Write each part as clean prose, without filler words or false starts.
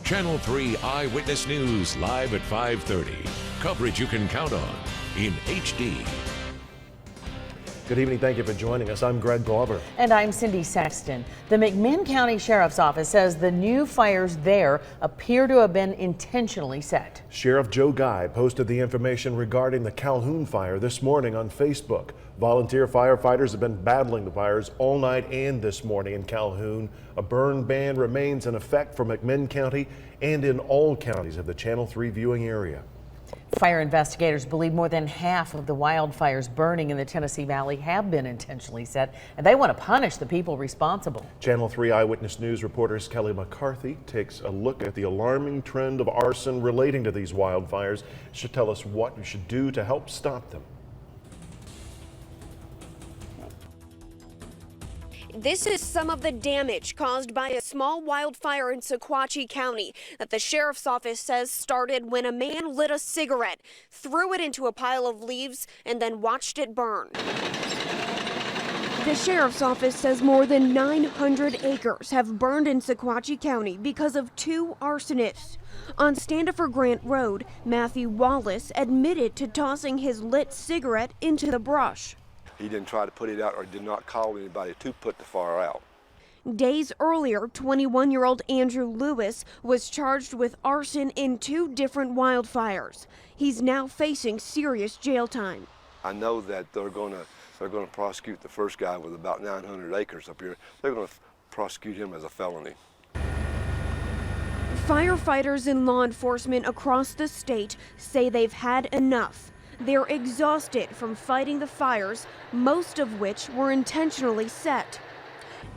Channel 3 Eyewitness News live at 5:30. Coverage you can count on in HD. Good evening. Thank you for joining us. I'm Greg Glover. And I'm Cindy Sexton. The McMinn County Sheriff's Office says the new fires there appear to have been intentionally set. Sheriff Joe Guy posted the information regarding the Calhoun fire this morning on Facebook. Volunteer firefighters have been battling the fires all night and this morning in Calhoun. A burn ban remains in effect for McMinn County and in all counties of the Channel 3 viewing area. Fire investigators believe more than half of the wildfires burning in the Tennessee Valley have been intentionally set, and they want to punish the people responsible. Channel 3 Eyewitness News reporters Kelly McCarthy takes a look at the alarming trend of arson relating to these wildfires. She'll tell us what we should do to help stop them. This is some of the damage caused by a small wildfire in Sequatchie County that the sheriff's office says started when a man lit a cigarette, threw it into a pile of leaves, and then watched it burn. The sheriff's office says more than 900 acres have burned in Sequatchie County because of two arsonists. On Standifer Grant Road, Matthew Wallace admitted to tossing his lit cigarette into the brush. He didn't try to put it out or did not call anybody to put the fire out. Days earlier, 21-year-old Andrew Lewis was charged with arson in two different wildfires. He's now facing serious jail time. I know that they're going to prosecute the first guy with about 900 acres up here. They're going to prosecute him as a felony. Firefighters and law enforcement across the state say they've had enough. They're exhausted from fighting the fires, most of which were intentionally set.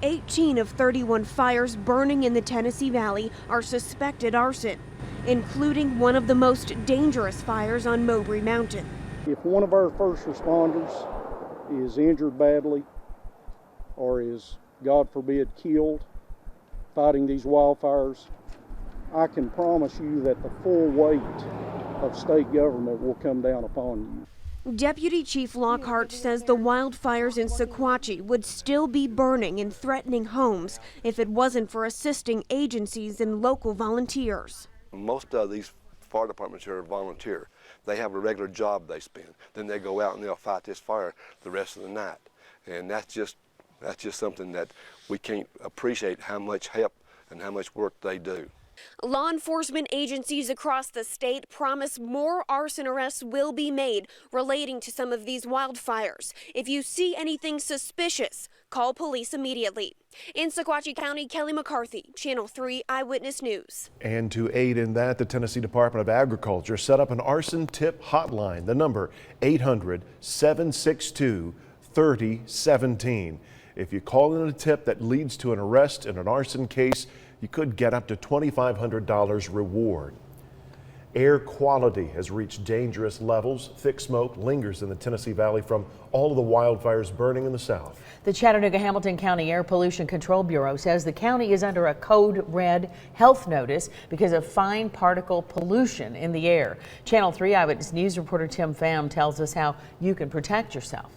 18 of 31 fires burning in the Tennessee Valley are suspected arson, including one of the most dangerous fires on Mowbray Mountain. If one of our first responders is injured badly or is, God forbid, killed fighting these wildfires, I can promise you that the full weight of state government will come down upon you. Deputy Chief Lockhart says the wildfires in Sequatchie would still be burning and threatening homes if it wasn't for assisting agencies and local volunteers. Most of these fire departments here are volunteer. They have a regular job they spend. Then they go out and they'll fight this fire the rest of the night. And that's just something that we can't appreciate how much help and how much work they do. Law enforcement agencies across the state promise more arson arrests will be made relating to some of these wildfires. If you see anything suspicious, call police immediately. In Sequatchie County, Kelly McCarthy, Channel 3 Eyewitness News. And to aid in that, the Tennessee Department of Agriculture set up an arson tip hotline. The number 800-762-3017. If you call in a tip that leads to an arrest in an arson case, you could get up to $2,500 reward. Air quality has reached dangerous levels. Thick smoke lingers in the Tennessee Valley from all of the wildfires burning in the south. The Chattanooga-Hamilton County Air Pollution Control Bureau says the county is under a code red health notice because of fine particle pollution in the air. Channel 3 Eyewitness News reporter Tim Pham tells us how you can protect yourself.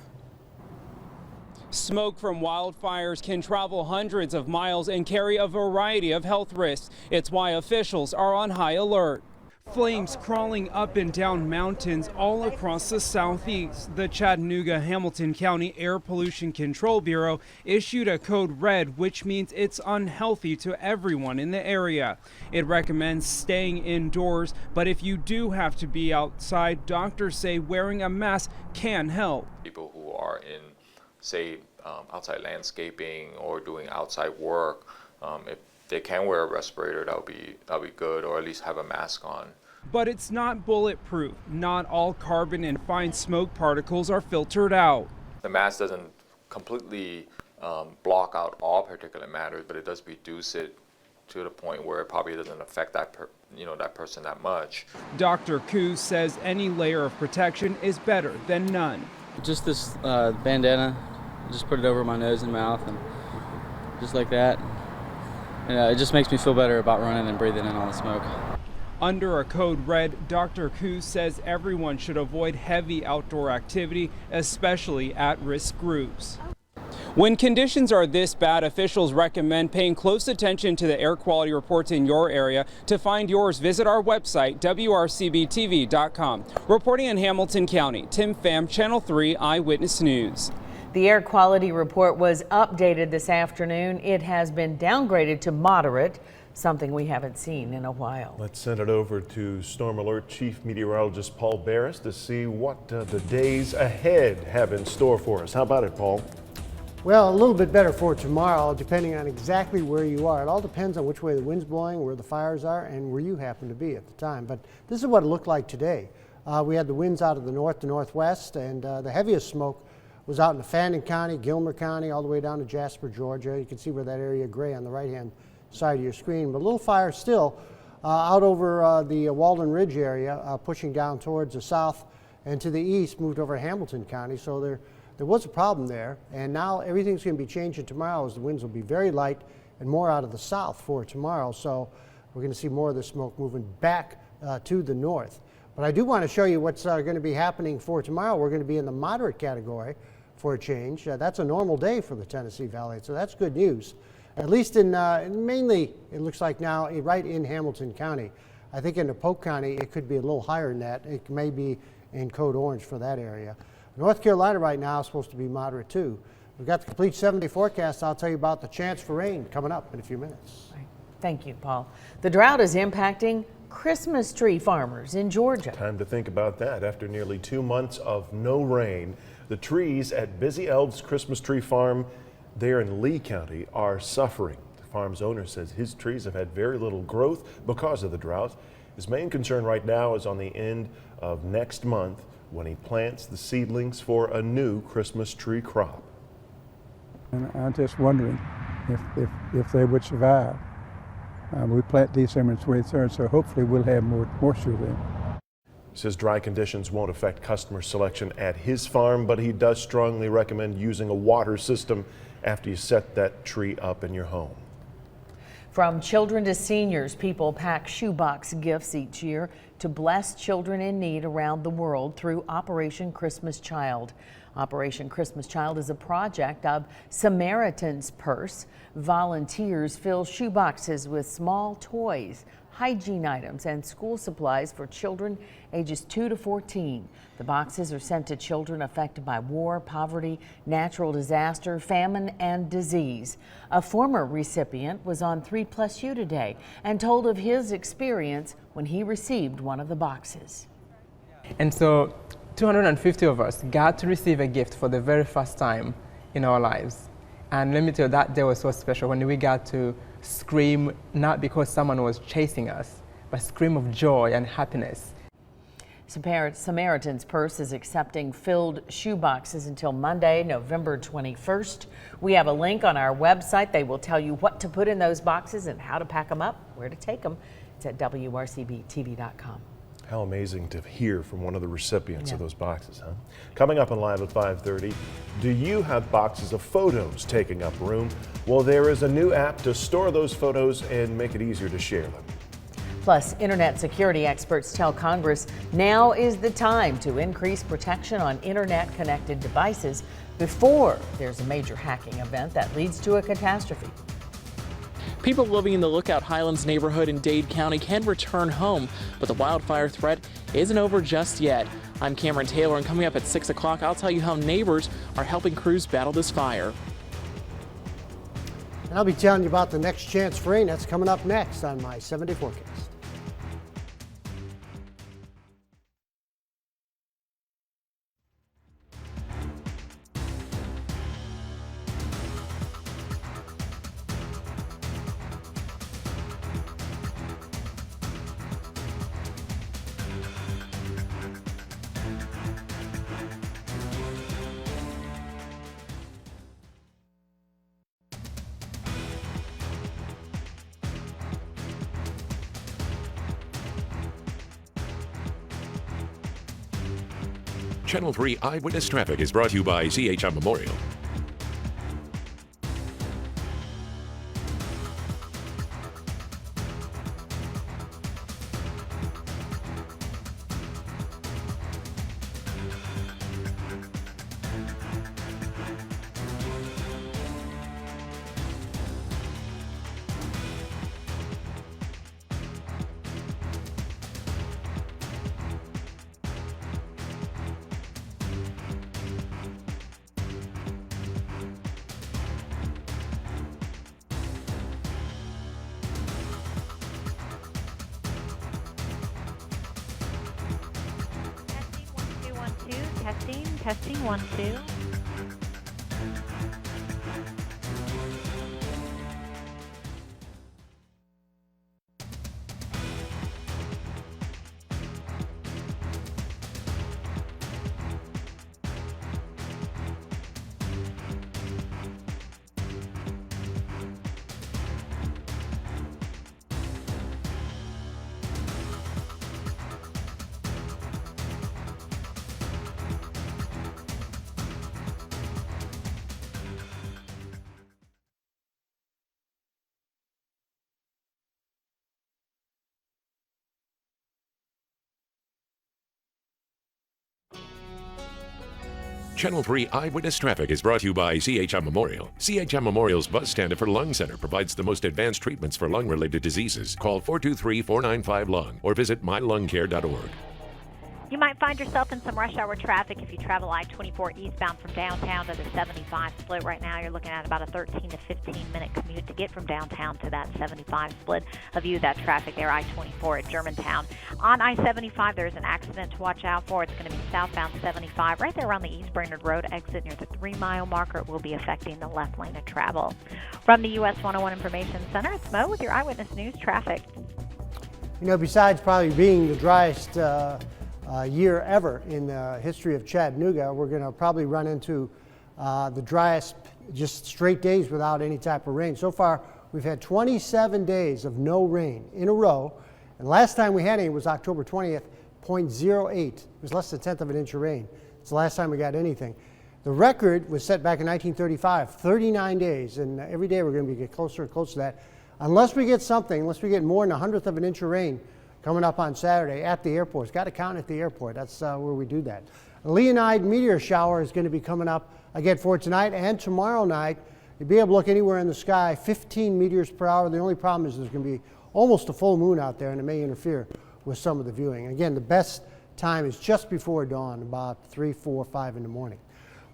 Smoke from wildfires can travel hundreds of miles and carry a variety of health risks. It's why officials are on high alert. Flames crawling up and down mountains all across the southeast. The Chattanooga-Hamilton County Air Pollution Control Bureau issued a code red, which means it's unhealthy to everyone in the area. It recommends staying indoors, but if you do have to be outside, doctors say wearing a mask can help. People who are in, say, outside landscaping or doing outside work, if they can wear a respirator, that'll be good, or at least have a mask on. But it's not bulletproof. Not all carbon and fine smoke particles are filtered out. The mask doesn't completely block out all particulate matter, but it does reduce it to the point where it probably doesn't affect that person that much. Dr. Koo says any layer of protection is better than none. Just this bandana, just put it over my nose and mouth, and just like that. And it just makes me feel better about running and breathing in all the smoke. Under a code red, Dr. Koo says everyone should avoid heavy outdoor activity, especially at-risk groups. When conditions are this bad, officials recommend paying close attention to the air quality reports in your area. To find yours, visit our website, WRCBTV.com. Reporting in Hamilton County, Tim Pham, Channel 3 Eyewitness News. The air quality report was updated this afternoon. It has been downgraded to moderate, something we haven't seen in a while. Let's send it over to Storm Alert Chief Meteorologist Paul Barris to see what the days ahead have in store for us. How about it, Paul? Well, a little bit better for tomorrow, depending on exactly where you are. It all depends on which way the wind's blowing, where the fires are, and where you happen to be at the time. But this is what it looked like today. We had the winds out of the north to northwest, and the heaviest smoke was out in Fannin County, Gilmer County, all the way down to Jasper, Georgia. You can see where that area gray on the right-hand side of your screen. But a little fire still out over the Walden Ridge area, pushing down towards the south and to the east, moved over Hamilton County. So there was a problem there, and now everything's going to be changing tomorrow as the winds will be very light and more out of the south for tomorrow. So we're going to see more of the smoke moving back to the north. But I do want to show you what's going to be happening for tomorrow. We're going to be in the moderate category for a change. That's a normal day for the Tennessee Valley, so that's good news. At least in mainly, it looks like now, right in Hamilton County. I think in the Polk County, it could be a little higher than that. It may be in code orange for that area. North Carolina right now is supposed to be moderate too. We've got the complete 7-day forecast. I'll tell you about the chance for rain coming up in a few minutes. Right. Thank you, Paul. The drought is impacting Christmas tree farmers in Georgia. Time to think about that. After nearly 2 months of no rain, the trees at Busy Elves Christmas Tree Farm there in Lee County are suffering. The farm's owner says his trees have had very little growth because of the drought. His main concern right now is on the end of next month when he plants the seedlings for a new Christmas tree crop. And I'm just wondering if they would survive. We plant December 23rd, so hopefully we'll have more moisture then. He says dry conditions won't affect customer selection at his farm, but he does strongly recommend using a water system after you set that tree up in your home. From children to seniors, people pack shoebox gifts each year to bless children in need around the world through Operation Christmas Child. Operation Christmas Child is a project of Samaritan's Purse. Volunteers fill shoeboxes with small toys, hygiene items, and school supplies for children ages 2 to 14. The boxes are sent to children affected by war, poverty, natural disaster, famine, and disease. A former recipient was on 3+U today and told of his experience when he received one of the boxes. And so 250 of us got to receive a gift for the very first time in our lives. And let me tell you, that day was so special when we got to scream, not because someone was chasing us, but scream of joy and happiness. Samaritan's Purse is accepting filled shoe boxes until Monday, November 21st. We have a link on our website. They will tell you what to put in those boxes and how to pack them up, where to take them. It's at WRCBTV.com. How amazing to hear from one of the recipients of those boxes, huh? Coming up on Live at 5:30, do you have boxes of photos taking up room? Well, there is a new app to store those photos and make it easier to share them. Plus, internet security experts tell Congress now is the time to increase protection on internet-connected devices before there's a major hacking event that leads to a catastrophe. People living in the Lookout Highlands neighborhood in Dade County can return home, but the wildfire threat isn't over just yet. I'm Cameron Taylor, and coming up at 6 o'clock, I'll tell you how neighbors are helping crews battle this fire. And I'll be telling you about the next chance for rain. That's coming up next on my 7-day forecast. Channel 3 Eyewitness Traffic is brought to you by CHI Memorial. Testing 1 2. Channel 3 Eyewitness Traffic is brought to you by CHM Memorial. CHM Memorial's Buzz Standard Lung Center provides the most advanced treatments for lung-related diseases. Call 423-495-LUNG or visit mylungcare.org. You might find yourself in some rush hour traffic if you travel I-24 eastbound from downtown to the 75 split. Right now, you're looking at about a 13 to 15-minute commute to get from downtown to that 75 split. A view of that traffic there, I-24 at Germantown. On I-75, there's an accident to watch out for. It's going to be southbound 75 right there around the East Brainerd Road exit near the 3-mile marker. It will be affecting the left lane of travel. From the US 101 Information Center, it's Mo with your Eyewitness News traffic. You know, besides probably being the driest year ever in the history of Chattanooga, we're going to probably run into the driest just straight days without any type of rain. So far, we've had 27 days of no rain in a row, and last time we had any was October 20th, 0.08. It was less than a tenth of an inch of rain. It's the last time we got anything. The record was set back in 1935, 39 days, and every day we're going to get closer and closer to that. Unless we get something, unless we get more than a hundredth of an inch of rain coming up on Saturday at the airport. It's got to count at the airport. That's where we do that. A Leonide meteor shower is going to be coming up again for tonight and tomorrow night. You'll be able to look anywhere in the sky, 15 meteors per hour. The only problem is there's going to be almost a full moon out there, and it may interfere with some of the viewing. Again, the best time is just before dawn, about 3, 4, 5 in the morning.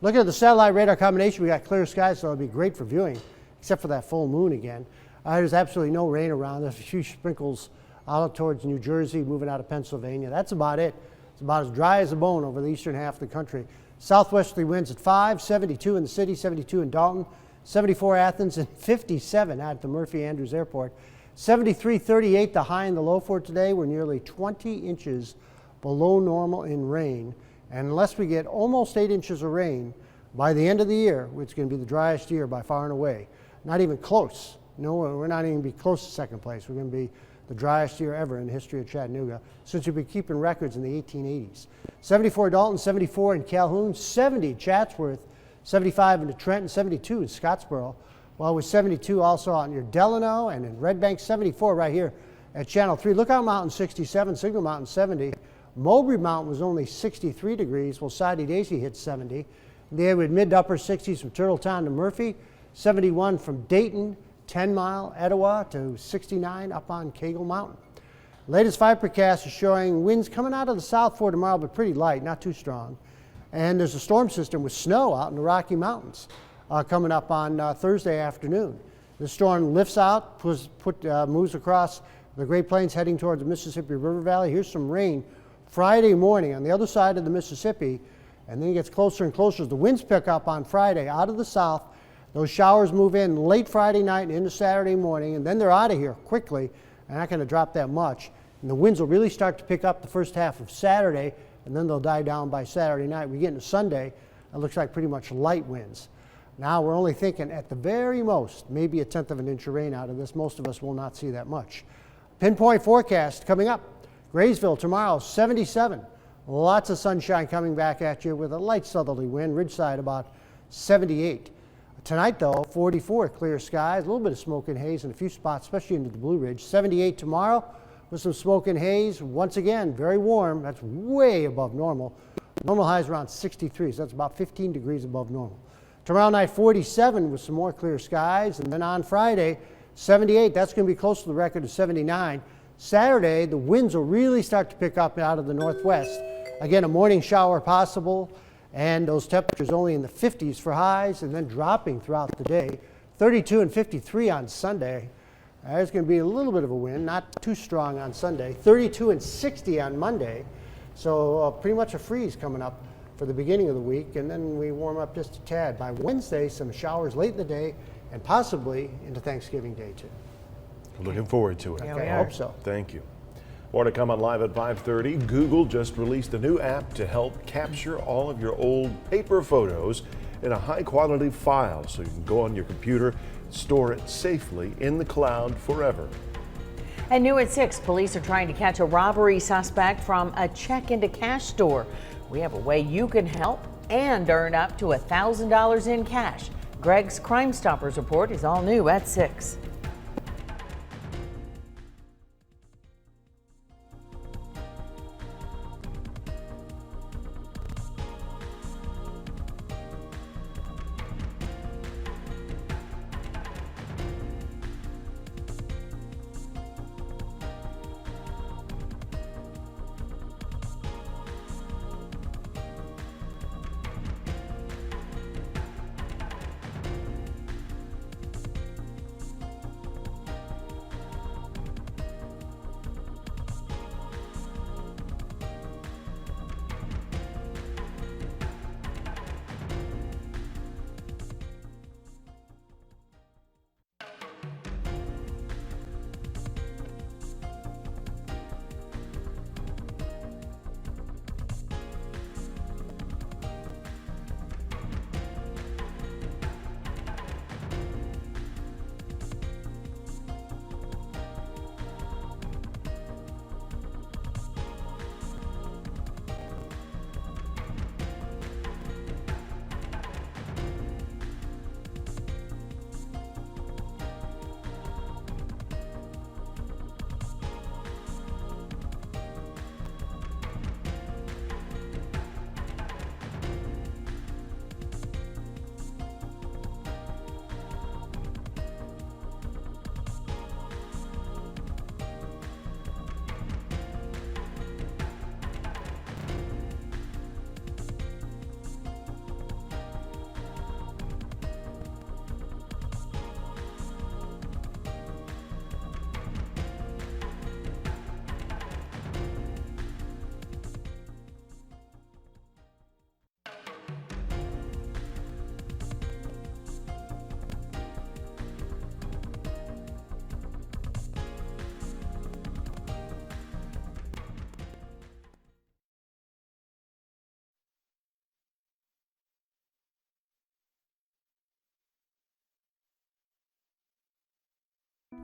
Looking at the satellite radar combination, we got clear skies, so it'll be great for viewing, except for that full moon again. There's absolutely no rain around. There's a few sprinkles out towards New Jersey, moving out of Pennsylvania. That's about it. It's about as dry as a bone over the eastern half of the country. Southwesterly winds at 5, 72 in the city, 72 in Dalton, 74 Athens, and 57 out at the Murphy Andrews Airport. 73, 38 the high and the low for today. We're nearly 20 inches below normal in rain. And unless we get almost 8 inches of rain by the end of the year, which is going to be the driest year by far and away, not even close. No, we're not even going to be close to second place. We're going to be the driest year ever in the history of Chattanooga since we've been keeping records in the 1880s. 74 Dalton, 74 in Calhoun, 70 Chatsworth, 75 in Trenton, 72 in Scottsboro, while with 72 also out near Delano and in Red Bank, 74 right here at Channel 3. Lookout Mountain 67, Signal Mountain 70. Mowbray Mountain was only 63 degrees, while Soddy Daisy hit 70. There with mid to upper 60s from Turtletown to Murphy, 71 from Dayton, 10 Mile, Etowah to 69 up on Cagle Mountain. Latest forecast is showing winds coming out of the south for tomorrow, but pretty light, not too strong. And there's a storm system with snow out in the Rocky Mountains coming up on Thursday afternoon. The storm lifts out, moves across the Great Plains heading towards the Mississippi River Valley. Here's some rain Friday morning on the other side of the Mississippi, and then it gets closer and closer as the winds pick up on Friday out of the south. Those showers move in late Friday night and into Saturday morning, and then they're out of here quickly. They're not going to drop that much. And the winds will really start to pick up the first half of Saturday, and then they'll die down by Saturday night. We get into Sunday, it looks like pretty much light winds. Now we're only thinking at the very most, maybe a tenth of an inch of rain out of this. Most of us will not see that much. Pinpoint forecast coming up. Graysville tomorrow, 77. Lots of sunshine coming back at you with a light southerly wind. Ridgeside about 78. Tonight, though, 44 clear skies, a little bit of smoke and haze in a few spots, especially into the Blue Ridge. 78 tomorrow with some smoke and haze. Once again, very warm. That's way above normal. Normal high is around 63, so that's about 15 degrees above normal. Tomorrow night, 47 with some more clear skies. And then on Friday, 78. That's going to be close to the record of 79. Saturday, the winds will really start to pick up out of the northwest. Again, a morning shower possible. And those temperatures only in the 50s for highs and then dropping throughout the day. 32 and 53 on Sunday. There's going to be a little bit of a wind, not too strong on Sunday. 32 and 60 on Monday. So pretty much a freeze coming up for the beginning of the week, and then we warm up just a tad. By Wednesday, some showers late in the day and possibly into Thanksgiving Day too. Looking forward to it. Yeah, Okay, we I are. hope so. Thank you. More to come on Live at 5:30. Google just released a new app to help capture all of your old paper photos in a high-quality file so you can go on your computer, store it safely in the cloud forever. And new at 6, police are trying to catch a robbery suspect from a check into cash store. We have a way you can help and earn up to $1,000 in cash. Greg's Crime Stoppers report is all new at 6.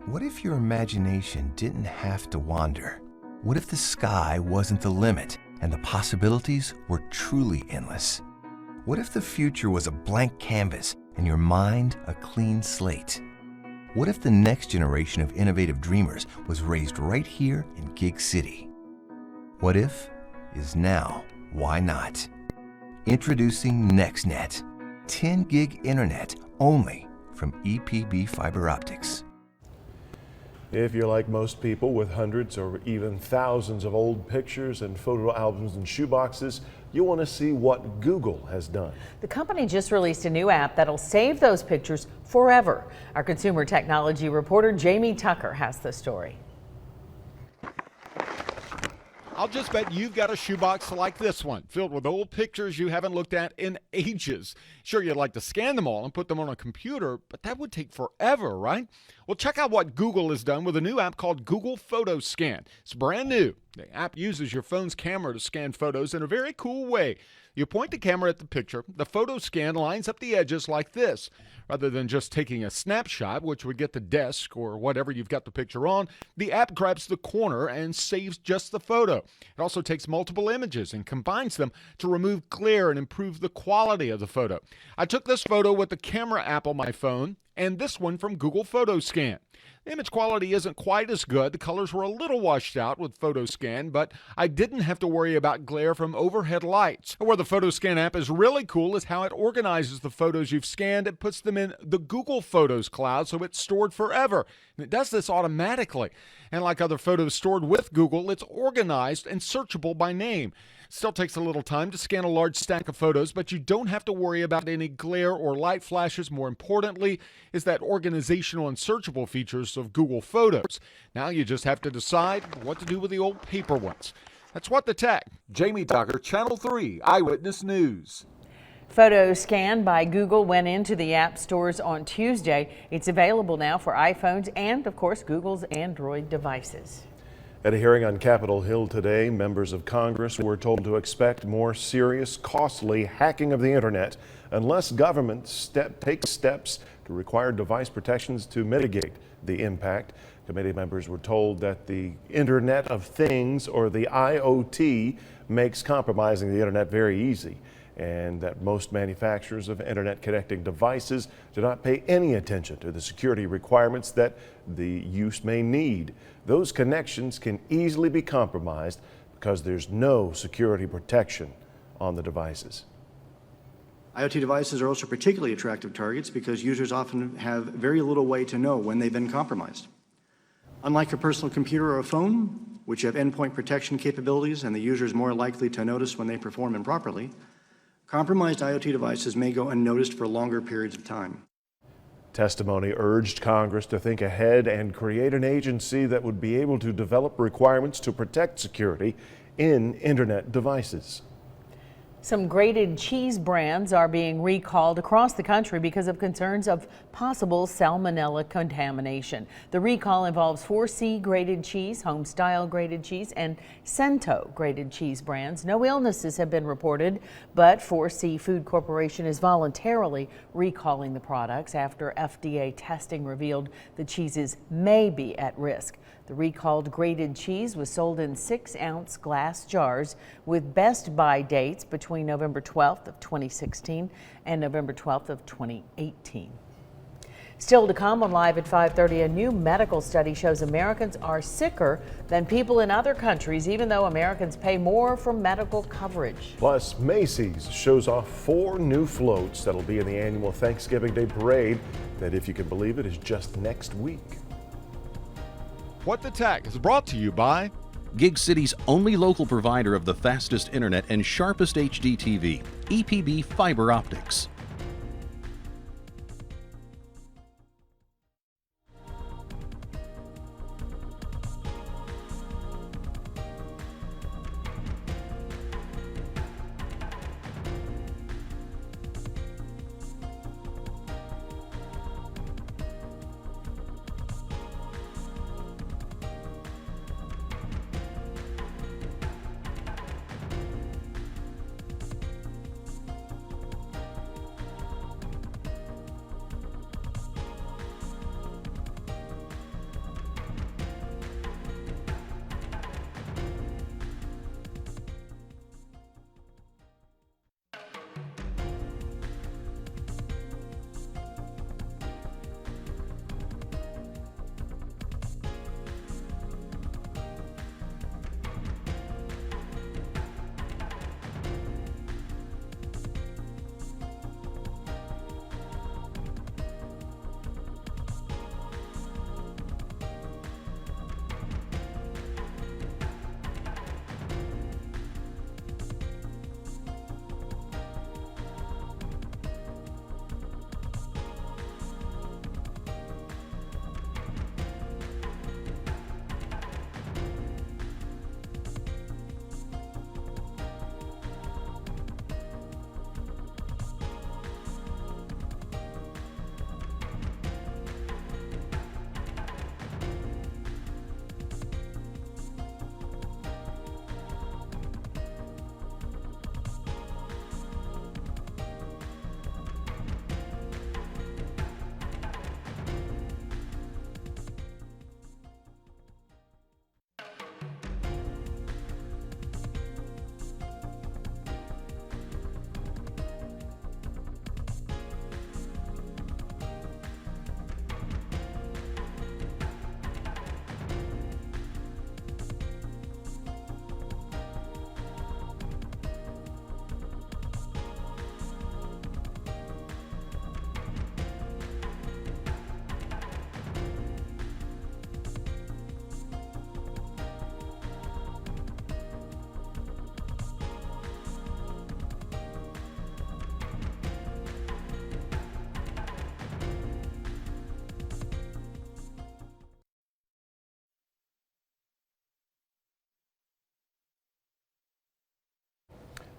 What if your imagination didn't have to wander? What if the sky wasn't the limit and the possibilities were truly endless? What if the future was a blank canvas and your mind a clean slate? What if the next generation of innovative dreamers was raised right here in Gig City? What if is now, why not? Introducing NextNet, 10 gig internet only from EPB Fiber Optics. If you're like most people with hundreds or even thousands of old pictures and photo albums and shoeboxes, you'll want to see what Google has done. The company just released a new app that'll save those pictures forever. Our consumer technology reporter Jamie Tucker has the story. I'll just bet you've got a shoebox like this one, filled with old pictures you haven't looked at in ages. Sure, you'd like to scan them all and put them on a computer, but that would take forever, right? Well, check out what Google has done with a new app called Google Photo Scan. It's brand new. The app uses your phone's camera to scan photos in a very cool way. You point the camera at the picture, the photo scan lines up the edges like this. Rather than just taking a snapshot, which would get the desk or whatever you've got the picture on, the app grabs the corner and saves just the photo. It also takes multiple images and combines them to remove glare and improve the quality of the photo. I took this photo with the camera app on my phone and this one from Google Photo Scan. The image quality isn't quite as good. The colors were a little washed out with Photo Scan, but I didn't have to worry about glare from overhead lights. Where the Photo Scan app is really cool is how it organizes the photos you've scanned. It puts them in the Google Photos cloud so it's stored forever. And it does this automatically. And like other photos stored with Google, it's organized and searchable by name. Still takes a little time to scan a large stack of photos, but you don't have to worry about any glare or light flashes. More importantly is that organizational and searchable features of Google Photos. Now you just have to decide what to do with the old paper ones. That's What the Tech. Jamie Tucker, Channel 3 Eyewitness News. Photo Scan by Google went into the app stores on Tuesday. It's available now for iPhones and, of course, Google's Android devices. At a hearing on Capitol Hill today, members of Congress were told to expect more serious, costly hacking of the internet unless government takes steps to require device protections to mitigate the impact. Committee members were told that the Internet of Things, or the IoT, makes compromising the internet very easy, and that most manufacturers of internet connecting devices do not pay any attention to the security requirements that the use may need. Those connections can easily be compromised because there's no security protection on the devices. IoT devices are also particularly attractive targets because users often have very little way to know when they've been compromised. Unlike a personal computer or a phone, which have endpoint protection capabilities and the user is more likely to notice when they perform improperly, compromised IoT devices may go unnoticed for longer periods of time. Testimony urged Congress to think ahead and create an agency that would be able to develop requirements to protect security in internet devices. Some grated cheese brands are being recalled across the country because of concerns of possible salmonella contamination. The recall involves 4C grated cheese, Homestyle grated cheese, and Cento grated cheese brands. No illnesses have been reported, but 4C Food Corporation is voluntarily recalling the products after FDA testing revealed the cheeses may be at risk. The recalled grated cheese was sold in 6-ounce glass jars with best buy dates between November 12th of 2016 and November 12th of 2018. Still to come on Live at 5:30, a new medical study shows Americans are sicker than people in other countries, even though Americans pay more for medical coverage. Plus, Macy's shows off 4 new floats that'll be in the annual Thanksgiving Day parade that, if you can believe it, is just next week. What the Tech is brought to you by Gig City's only local provider of the fastest internet and sharpest HD TV, EPB Fiber Optics.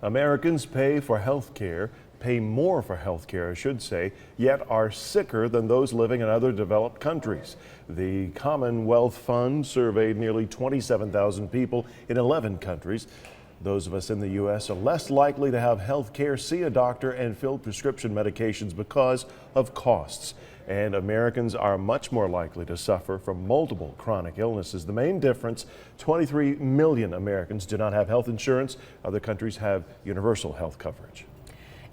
Americans pay more for health care, I should say, yet are sicker than those living in other developed countries. The Commonwealth Fund surveyed nearly 27,000 people in 11 countries. Those of us in the U.S. are less likely to have health care, see a doctor, and fill prescription medications because of costs. And Americans are much more likely to suffer from multiple chronic illnesses. The main difference, 23 million Americans do not have health insurance. Other countries have universal health coverage.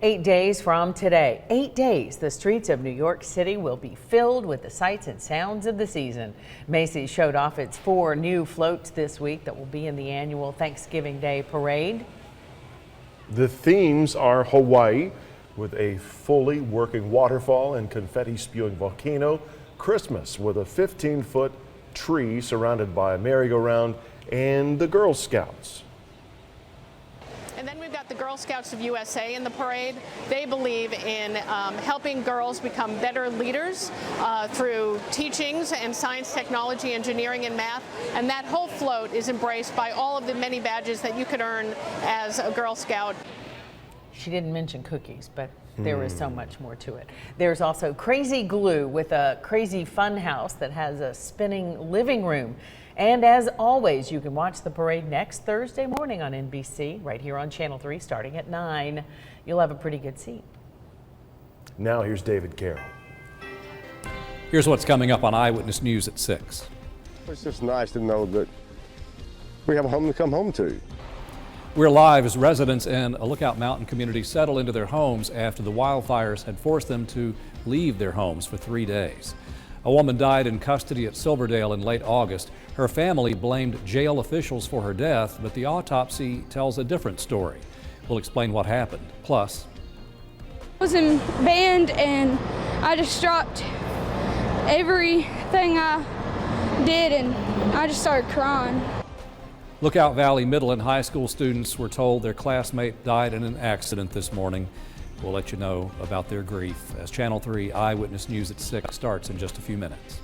8 days from today, 8 days, the streets of New York City will be filled with the sights and sounds of the season. Macy's showed off its 4 new floats this week that will be in the annual Thanksgiving Day parade. The themes are Hawaii, with a fully working waterfall and confetti-spewing volcano, Christmas with a 15-foot tree surrounded by a merry-go-round, and the Girl Scouts. And then we've got the Girl Scouts of USA in the parade. They believe in helping girls become better leaders through teachings and science, technology, engineering, and math. And that whole float is embraced by all of the many badges that you could earn as a Girl Scout. She didn't mention cookies, but there is so much more to it. There's also Crazy Glue with a crazy fun house that has a spinning living room. And as always, you can watch the parade next Thursday morning on NBC, right here on Channel 3, starting at 9. You'll have a pretty good seat. Now here's David Carroll. Here's what's coming up on Eyewitness News at 6. It's just nice to know that we have a home to come home to. We're live as residents in a Lookout Mountain community settle into their homes after the wildfires had forced them to leave their homes for 3 days. A woman died in custody at Silverdale in late August. Her family blamed jail officials for her death, but the autopsy tells a different story. We'll explain what happened. Plus, I was in band and I just dropped everything I did and I just started crying. Lookout Valley Middle and High School students were told their classmate died in an accident this morning. We'll let you know about their grief as Channel 3 Eyewitness News at 6 starts in just a few minutes.